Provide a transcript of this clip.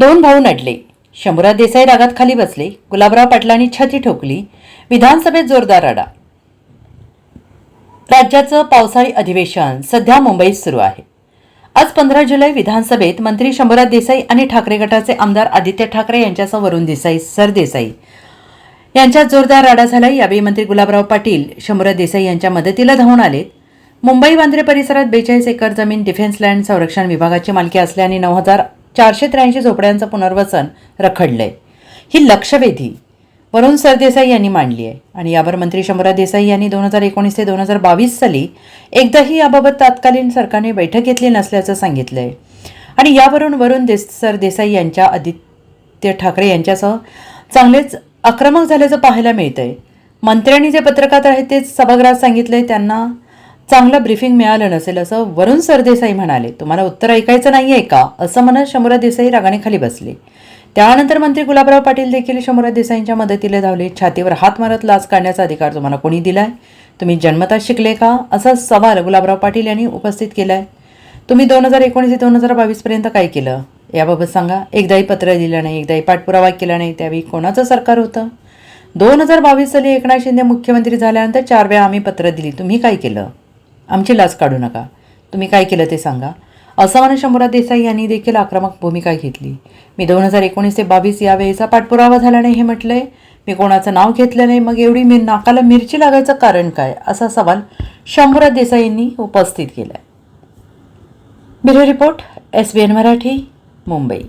दोन भाऊ नडले. शंभूराज देसाई रागात खाली बसले. गुलाबराव पाटलांनी छाती ठोकली. विधानसभेत जोरदार रडा. राज्याचं पावसाळी अधिवेशन सध्या मुंबईत सुरू आहे. आज 15 जुलै विधानसभेत मंत्री शंभूराज देसाई आणि ठाकरे गटाचे आमदार आदित्य ठाकरे यांच्यासह वरुण देसाई, सरदेसाई यांच्यात जोरदार राडा झाला. यावेळी मंत्री गुलाबराव पाटील शंभूराज देसाई यांच्या मदतीला धावून आले. मुंबई वांद्रे परिसरात 42 एकर जमीन डिफेन्स लँड संरक्षण विभागाची मालकी असल्याने 9,483 झोपड्यांचं पुनर्वसन रखडलंय. ही लक्षवेधी वरुण सरदेसाई यांनी मांडली आहे आणि यावर मंत्री शंभूराज देसाई यांनी 2019 ते 2022 साली एकदाही याबाबत तत्कालीन सरकारने बैठक घेतली नसल्याचं सांगितलंय. आणि यावरून वरुण सरदेसाई यांच्या आदित्य ठाकरे यांच्यासह चांगलेच आक्रमक झाल्याचं पाहायला मिळतंय. मंत्र्यांनी जे पत्रकार आहेत तेच सभागृहात सांगितलंय त्यांना चांगलं ब्रीफिंग मिळालं नसेल असं वरुण सरदेसाई म्हणाले. तुम्हाला उत्तर ऐकायचं नाहीये का असं म्हणत शंभूराज देसाई रागाने खाली बसले. त्यानंतर मंत्री गुलाबराव पाटील देखील शंभूराज देसाईंच्या मदतीला धावले. छातीवर हात मारत लाच काढण्याचा अधिकार तुम्हाला कोणी दिलाय? तुम्ही जन्मताच शिकले का असा सवाल गुलाबराव पाटील यांनी उपस्थित केलाय. तुम्ही 2019 ते 2022 पर्यंत काय केलं याबाबत सांगा. एकदाही पत्र दिलं नाही, एकदाही पाठपुरावा केला नाही. त्यावेळी कोणाचं सरकार होतं? 2022 साली एकनाथ शिंदे मुख्यमंत्री झाल्यानंतर 4 वेळा आम्ही पत्र दिली. तुम्ही काय केलं? आमची लाच काढू नका. तुम्ही काय केलं ते सांगा असं म्हणून शंभूराज देसाई यांनी देखील आक्रमक भूमिका घेतली. मी 2019 ते 2022 या वेळेचा पाठपुरावा झाला नाही हे म्हटलंय. मी कोणाचं नाव घेतलं नाही. मग एवढी नाकाला मिरची लागायचं कारण काय असा सवाल शंभूराज देसाईंनी उपस्थित केलाय. Bureau report, SBN Marathi, Mumbai.